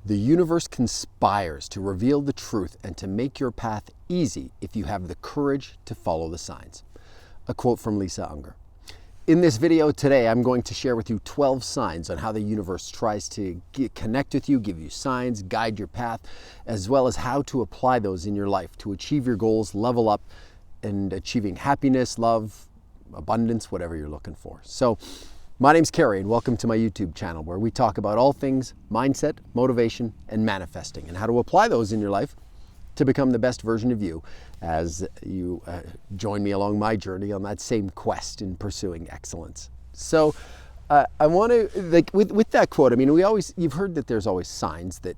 The universe conspires to reveal the truth and to make your path easy if you have the courage to follow the signs. A quote from Lisa Unger. In this video today, I'm going to share with you 12 signs on how the universe tries to connect with you, give you signs, guide your path, as well as how to apply those in your life to achieve your goals, level up, and achieving happiness, love, abundance, whatever you're looking for. So, my name's Cary, and welcome to my YouTube channel, where we talk about all things mindset, motivation, and manifesting, and how to apply those in your life to become the best version of you as you join me along my journey on that same quest in pursuing excellence. So I want to, like with that quote, I mean, you've heard that there's always signs that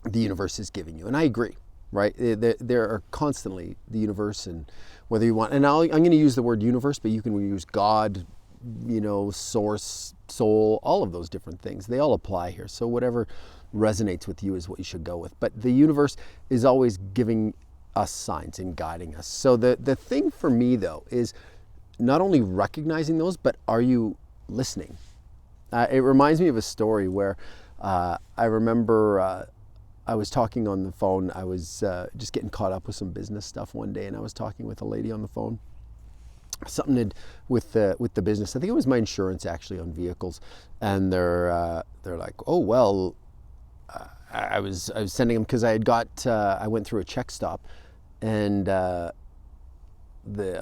the universe is giving you, and I agree, right? There are constantly the universe, and whether you want, and I'm going to use the word universe, but you can use God, source, soul, all of those different things. They all apply here. So whatever resonates with you is what you should go with. But the universe is always giving us signs and guiding us. So the thing for me, though, is not only recognizing those, but are you listening? It reminds me of a story where I remember I was talking on the phone. I was just getting caught up with some business stuff one day, and I was talking with a lady on the phone. Something with the business. I think it was my insurance actually on vehicles, and they're like, oh well, I was sending them because I went through a check stop, and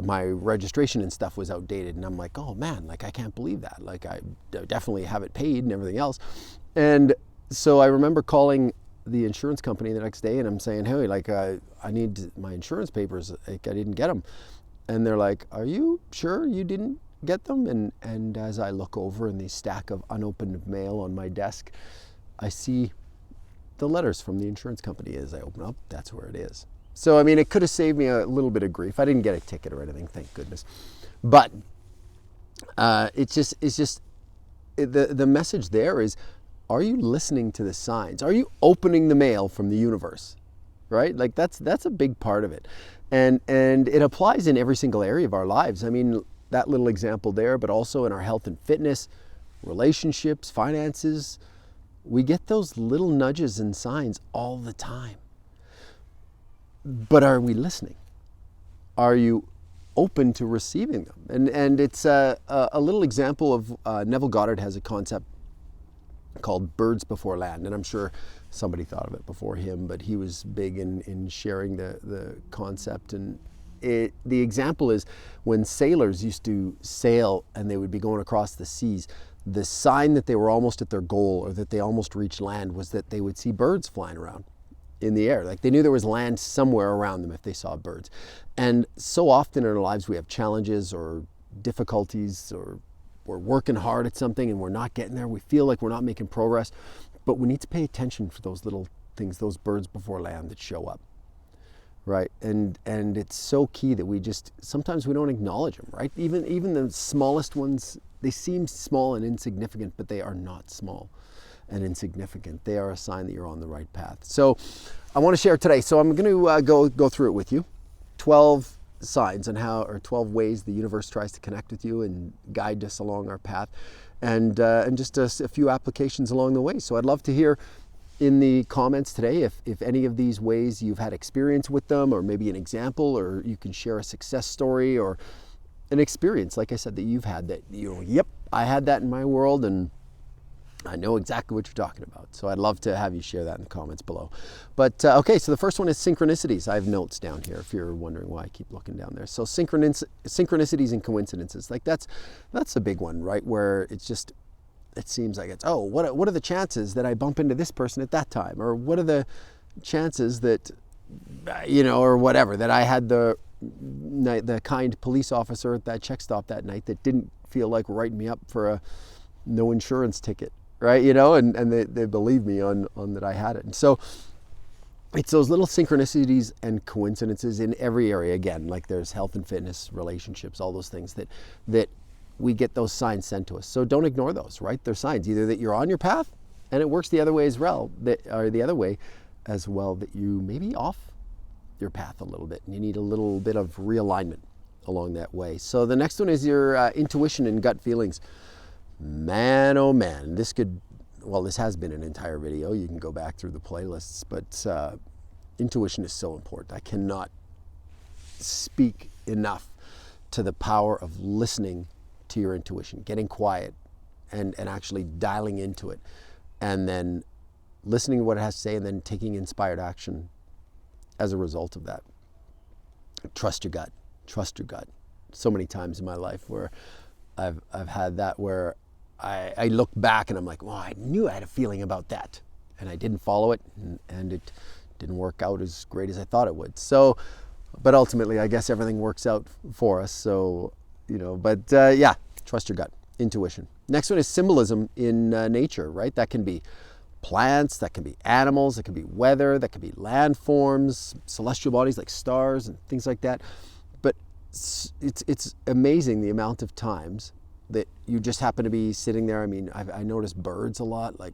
my registration and stuff was outdated, and I'm like, oh man, like I can't believe that. Like I definitely have it paid and everything else, and so I remember calling the insurance company the next day, and I'm saying, hey, like I need my insurance papers. Like I didn't get them. And they're like, are you sure you didn't get them? And as I look over in the stack of unopened mail on my desk, I see the letters from the insurance company. As I open up, that's where it is. So, I mean, it could have saved me a little bit of grief. I didn't get a ticket or anything, thank goodness. But it's just the message there is, are you listening to the signs? Are you opening the mail from the universe? Right? Like that's a big part of it. And it applies in every single area of our lives. I mean, that little example there, but also in our health and fitness, relationships, finances. We get those little nudges and signs all the time. But are we listening? Are you open to receiving them? And it's a little example of Neville Goddard has a concept called birds before land, and I'm sure somebody thought of it before him, but he was big in sharing the concept. And the example is when sailors used to sail and they would be going across the seas, the sign that they were almost at their goal or that they almost reached land was that they would see birds flying around in the air. Like they knew there was land somewhere around them if they saw birds. And so often in our lives we have challenges or difficulties, or we're working hard at something and we're not getting there. We feel like we're not making progress, but we need to pay attention for those little things, those birds before land that show up, right? And it's so key that sometimes we don't acknowledge them, right? Even the smallest ones, they seem small and insignificant, but they are not small and insignificant. They are a sign that you're on the right path. So I want to share today. So I'm going to go through it with you. 12 signs on 12 ways the universe tries to connect with you and guide us along our path, and just a few applications along the way. So I'd love to hear in the comments today if any of these ways you've had experience with them, or maybe an example, or you can share a success story or an experience, like I said, that you've had that, yep, I had that in my world and I know exactly what you're talking about. So I'd love to have you share that in the comments below. But okay, so the first one is synchronicities. I have notes down here if you're wondering why I keep looking down there. So synchronicities and coincidences, like that's a big one, right? Where it seems like it's, oh, what are the chances that I bump into this person at that time? Or what are the chances that, or whatever, that I had the kind police officer at that check stop that night that didn't feel like writing me up for a no insurance ticket. Right, and they believe me on that I had it. And so it's those little synchronicities and coincidences in every area. Again, like there's health and fitness, relationships, all those things that we get those signs sent to us. So don't ignore those, right? They're signs either that you're on your path and it works the other way as well, that you may be off your path a little bit and you need a little bit of realignment along that way. So the next one is your intuition and gut feelings. Man, oh man, this could well, this has been an entire video. You can go back through the playlists, but intuition is so important. I cannot speak enough to the power of listening to your intuition, getting quiet and actually dialing into it, and then listening to what it has to say and then taking inspired action as a result of that. Trust your gut. Trust your gut. So many times in my life where I've had that where I look back and I'm like, well, I knew I had a feeling about that, and I didn't follow it, and it didn't work out as great as I thought it would. So, but ultimately, I guess everything works out for us. So, yeah, trust your gut, intuition. Next one is symbolism in nature, right? That can be plants, that can be animals, that can be weather, that can be landforms, celestial bodies like stars and things like that. But it's amazing the amount of times that you just happen to be sitting there. I mean, I notice birds a lot. Like,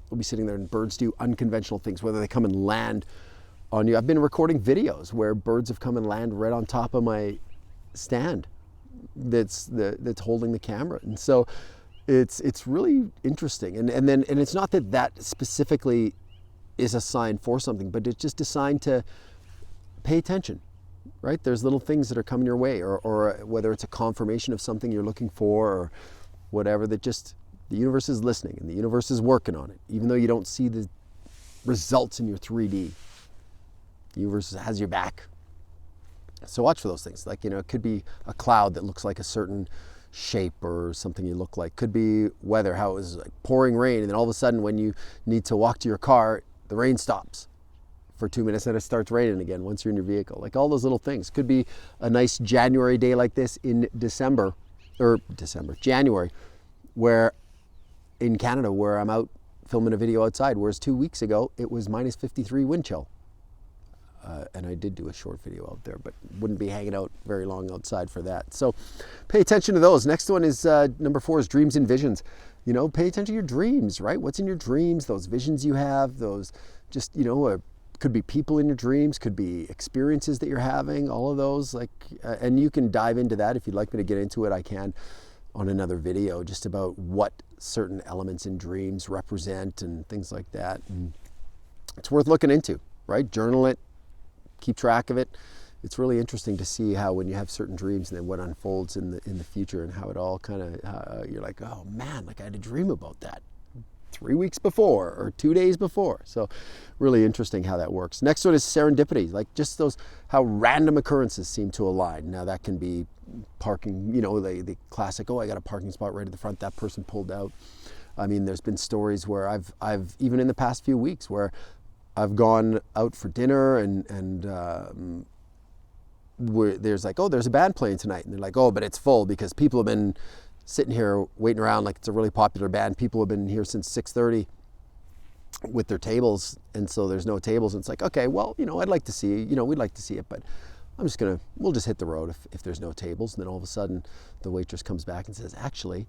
we'll be sitting there and birds do unconventional things, whether they come and land on you. I've been recording videos where birds have come and land right on top of my stand that's holding the camera. And so it's really interesting. And it's not that specifically is a sign for something, but it's just a sign to pay attention, right? There's little things that are coming your way, or whether it's a confirmation of something you're looking for or whatever, that just the universe is listening and the universe is working on it. Even though you don't see the results in your 3D, the universe has your back. So watch for those things. Like, it could be a cloud that looks like a certain shape or something you look like. Could be weather, how it was like pouring rain, and then all of a sudden when you need to walk to your car, the rain stops for 2 minutes and it starts raining again once you're in your vehicle. Like, all those little things. Could be a nice January day like this in January, where in Canada, where I'm out filming a video outside, whereas 2 weeks ago it was minus 53 wind chill. And I did do a short video out there, but wouldn't be hanging out very long outside for that. So pay attention to those. Next one is number 4 is dreams and visions. Pay attention to your dreams, right? What's in your dreams, those visions you have, those just, could be people in your dreams, could be experiences that you're having, all of those. And you can dive into that if you'd like me to get into it. I can on another video, just about what certain elements in dreams represent and things like that. And it's worth looking into, right? Journal it. Keep track of it. It's really interesting to see how when you have certain dreams and then what unfolds in the future, and how it all kind of, you're like, oh man, like I had a dream about that 3 weeks before or 2 days before. So really interesting how that works. Next one is serendipity, like just those, how random occurrences seem to align. Now that can be parking, the classic, oh, I got a parking spot right at the front, that person pulled out. I mean, there's been stories where I've even in the past few weeks where I've gone out for dinner and there's like, oh, there's a band playing tonight. And they're like, oh, but it's full because people have been sitting here waiting around like it's a really popular band. People have been here since 6:30 with their tables. And so there's no tables. And it's like, okay, well, I'd like to see, we'd like to see it, but we'll just hit the road if there's no tables. And then all of a sudden the waitress comes back and says, actually,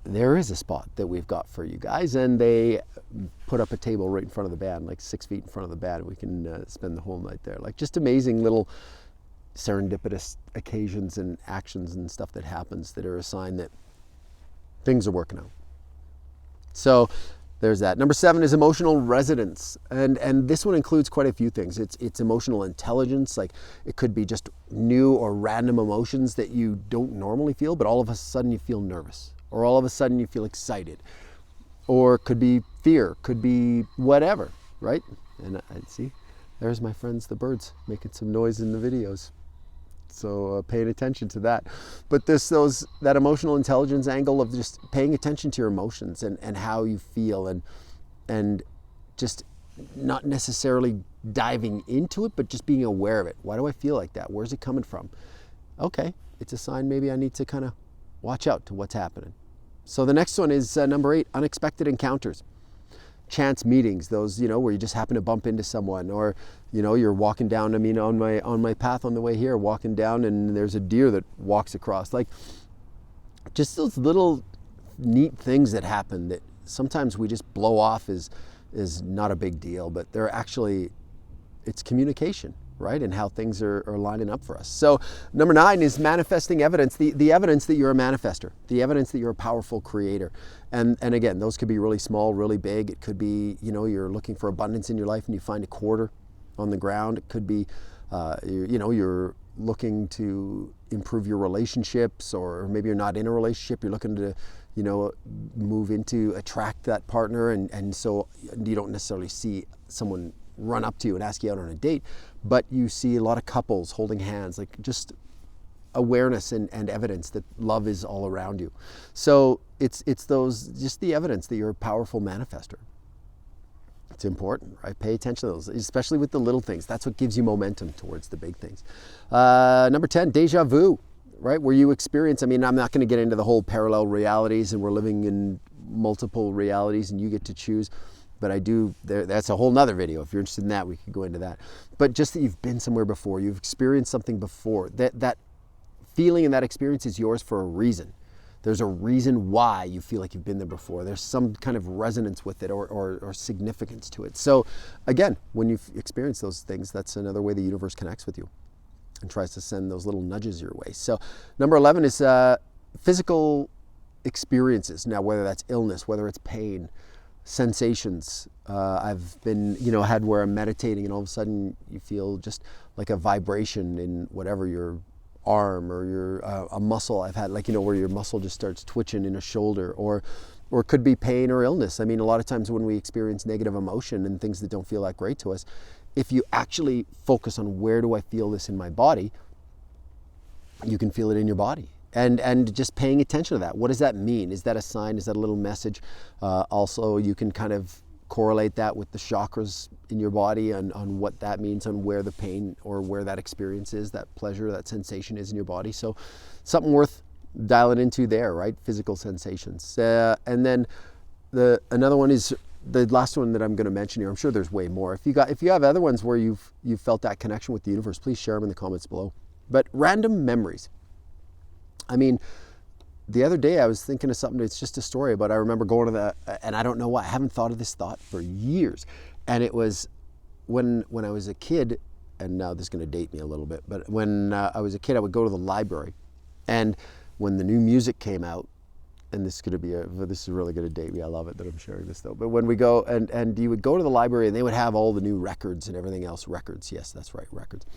there is a spot that we've got for you guys, and they put up a table right in front of the band, like 6 feet in front of the band. We can spend the whole night there. Like, just amazing little serendipitous occasions and actions and stuff that happens that are a sign that things are working out. So there's that. Number 7 is emotional resonance, and this one includes quite a few things. It's emotional intelligence. Like, it could be just new or random emotions that you don't normally feel, but all of a sudden you feel nervous. Or all of a sudden you feel excited, or it could be fear, could be whatever, right? And I see, there's my friends, the birds, making some noise in the videos. So paying attention to that. But that emotional intelligence angle of just paying attention to your emotions and how you feel, and just not necessarily diving into it, but just being aware of it. Why do I feel like that? Where's it coming from? Okay, it's a sign maybe I need to kind of watch out to what's happening. So the next one is number 8, unexpected encounters. Chance meetings, those, where you just happen to bump into someone, or, you're walking down, on my path on the way here, walking down, and there's a deer that walks across. Like, just those little neat things that happen that sometimes we just blow off is not a big deal, but they're actually, it's communication, right? And how things are lining up for us. So number 9 is manifesting evidence, the evidence that you're a manifester, the evidence that you're a powerful creator. And again, those could be really small, really big. It could be, you're looking for abundance in your life and you find a quarter on the ground. It could be, you're looking to improve your relationships, or maybe you're not in a relationship, you're looking to, move into, attract that partner, and so you don't necessarily see someone run up to you and ask you out on a date, but you see a lot of couples holding hands, like just awareness and evidence that love is all around you. So it's those, just the evidence that you're a powerful manifester. It's important, right? Pay attention to those, especially with the little things. That's what gives you momentum towards the big things. Number 10, deja vu, right? Where you experience, I'm not going to get into the whole parallel realities and we're living in multiple realities and you get to choose, but that's a whole nother video. If you're interested in that, we could go into that. But just that you've been somewhere before, you've experienced something before, that feeling and that experience is yours for a reason. There's a reason why you feel like you've been there before. There's some kind of resonance with it or significance to it. So again, when you've experienced those things, that's another way the universe connects with you and tries to send those little nudges your way. So number 11 is physical experiences. Now, whether that's illness, whether it's pain, sensations. I've been, had where I'm meditating and all of a sudden you feel just like a vibration in whatever your arm or your a muscle. I've had where your muscle just starts twitching in a shoulder, or it could be pain or illness. A lot of times when we experience negative emotion and things that don't feel that great to us, if you actually focus on where do I feel this in my body, you can feel it in your body. And just paying attention to that. What does that mean? Is that a sign? Is that a little message? Also, you can kind of correlate that with the chakras in your body and on what that means, on where the pain or where that experience is, that pleasure, that sensation is in your body. So something worth dialing into there, right? Physical sensations. And then another one is the last one that I'm going to mention here. I'm sure there's way more. If you have other ones where you've felt that connection with the universe, please share them in the comments below. But random memories. The other day I was thinking of something, it's just a story, but I remember going to and I don't know why, I haven't thought of this thought for years. And it was when I was a kid, and now this is going to date me a little bit, but when I was a kid, I would go to the library. And when the new music came out, and this is really going to date me, I love it that I'm sharing this though, but when we go, and you would go to the library and they would have all the new records and everything else, records, yes, that's right, records.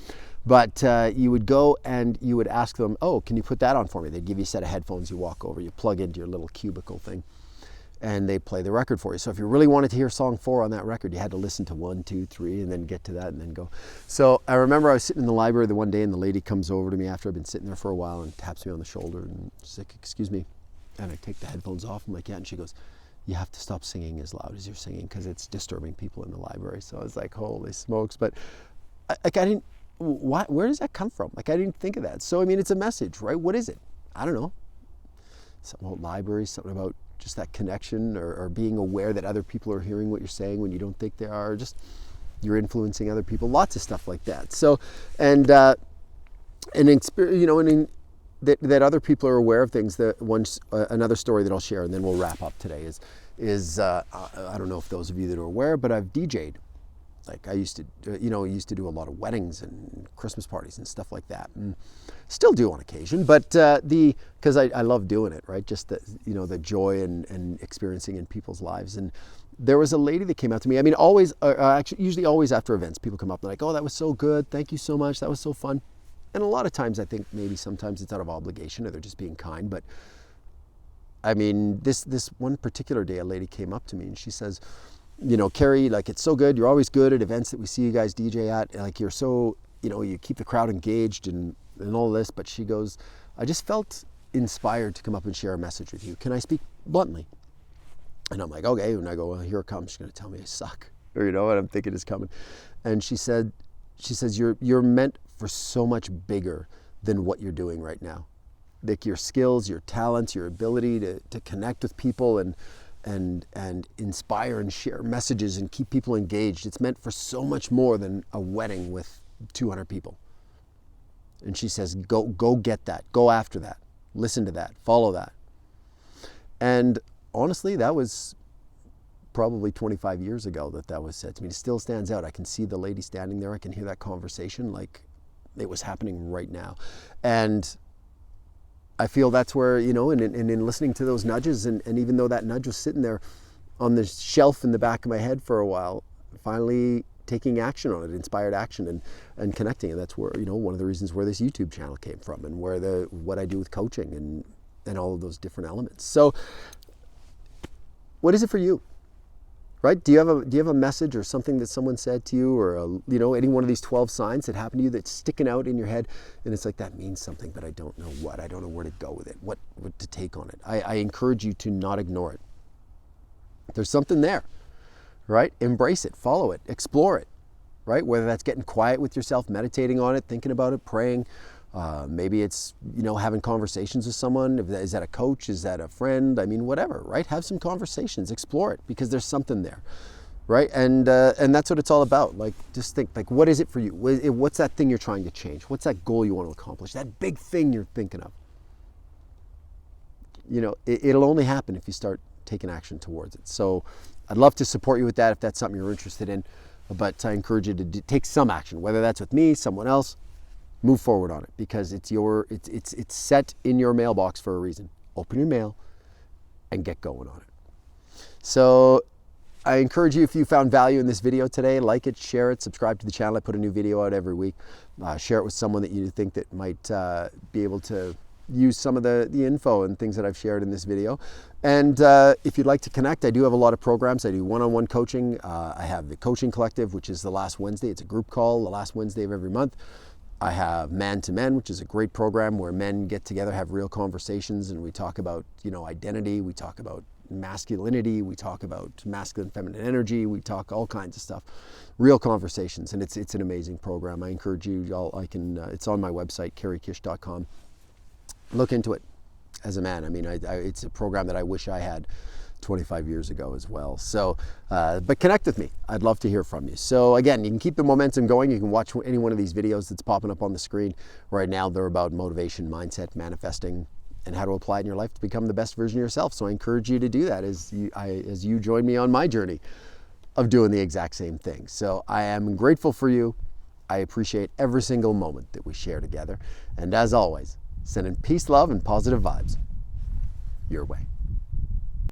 But you would go and you would ask them, oh, can you put that on for me? They'd give you a set of headphones, you walk over, you plug into your little cubicle thing, and they play the record for you. So if you really wanted to hear song 4 on that record, you had to listen to 1, 2, 3, and then get to that and then go. So I remember I was sitting in the library the one day and the lady comes over to me after I've been sitting there for a while and taps me on the shoulder and she's like, excuse me. And I take the headphones off. I'm like, yeah. And she goes, you have to stop singing as loud as you're singing because it's disturbing people in the library. So I was like, holy smokes. But I didn't, where does that come from? I didn't think of that. So, it's a message, right? What is it? I don't know. Something about libraries, something about just that connection or being aware that other people are hearing what you're saying when you don't think they are. Just you're influencing other people. Lots of stuff like that. So, and experience, that other people are aware of things. That another story that I'll share, and then we'll wrap up today is I don't know if those of you that are aware, but I've DJ'd. Like I used to do a lot of weddings and Christmas parties and stuff like that, and still do on occasion. But because I love doing it, right? Just the joy and experiencing in people's lives. And there was a lady that came out to me. Always, actually, usually always after events, people come up and they're like, "Oh, that was so good. Thank you so much. That was so fun." And a lot of times, I think maybe sometimes it's out of obligation or they're just being kind. But this one particular day, a lady came up to me and she says, Cary, it's so good. You're always good at events that we see you guys DJ at. You're so, you keep the crowd engaged and all this. But she goes, I just felt inspired to come up and share a message with you. Can I speak bluntly? And I'm like, okay. And I go, well, here it comes. She's going to tell me I suck. Or, what I'm thinking is coming. And she says, you're meant for so much bigger than what you're doing right now. Like your skills, your talents, your ability to connect with people and inspire and share messages and keep people engaged. It's meant for so much more than a wedding with 200 people. And she says, go get that. Go after that. Listen to that. Follow that. And honestly, that was probably 25 years ago that was said to me. It still stands out. I can see the lady standing there. I can hear that conversation like it was happening right now. And I feel that's where, you know, and in listening to those nudges, and even though that nudge was sitting there on the shelf in the back of my head for a while, finally taking action on it, inspired action, and connecting. And that's where, you know, one of the reasons where this YouTube channel came from, and where what I do with coaching and all of those different elements. So what is it for you? Right? Do you have a message or something that someone said to you, or you know, any one of these 12 signs that happened to you that's sticking out in your head, and it's like, that means something, but I don't know what. I don't know where to go with it. What to take on it. I encourage you to not ignore it. There's something there, right? Embrace it, follow it, explore it, right? Whether that's getting quiet with yourself, meditating on it, thinking about it, praying. Maybe it's, you know, having conversations with someone. Is that a coach? Is that a friend? I mean, whatever, right? Have some conversations, explore it, because there's something there, right? And that's what it's all about. Like, just think, like, what is it for you? What's that thing you're trying to change? What's that goal you want to accomplish? That big thing you're thinking of. You know, it'll only happen if you start taking action towards it. So I'd love to support you with that if that's something you're interested in. But I encourage you to take some action, whether that's with me, someone else. Move forward on it, because it's set in your mailbox for a reason. Open your mail and get going on it. So I encourage you, if you found value in this video today, like it, share it, subscribe to the channel. I put a new video out every week. Share it with someone that you think that might be able to use some of the info and things that I've shared in this video. And if you'd like to connect, I do have a lot of programs. I do one-on-one coaching. I have the Coaching Collective, which is the last Wednesday. It's a group call the last Wednesday of every month. I have Man to Men, which is a great program where men get together, have real conversations, and we talk about, you know, identity, we talk about masculinity, we talk about masculine, feminine energy, we talk all kinds of stuff, real conversations, and it's an amazing program. I encourage you, it's on my website, carykish.com. Look into it as a man. I mean, it's a program that I wish I had 25 years ago as well. So, but connect with me. I'd love to hear from you. So again, you can keep the momentum going. You can watch any one of these videos that's popping up on the screen right now. They're about motivation, mindset, manifesting, and how to apply it in your life to become the best version of yourself. So I encourage you to do that as you join me on my journey of doing the exact same thing. So I am grateful for you. I appreciate every single moment that we share together. And as always, sending peace, love, and positive vibes your way.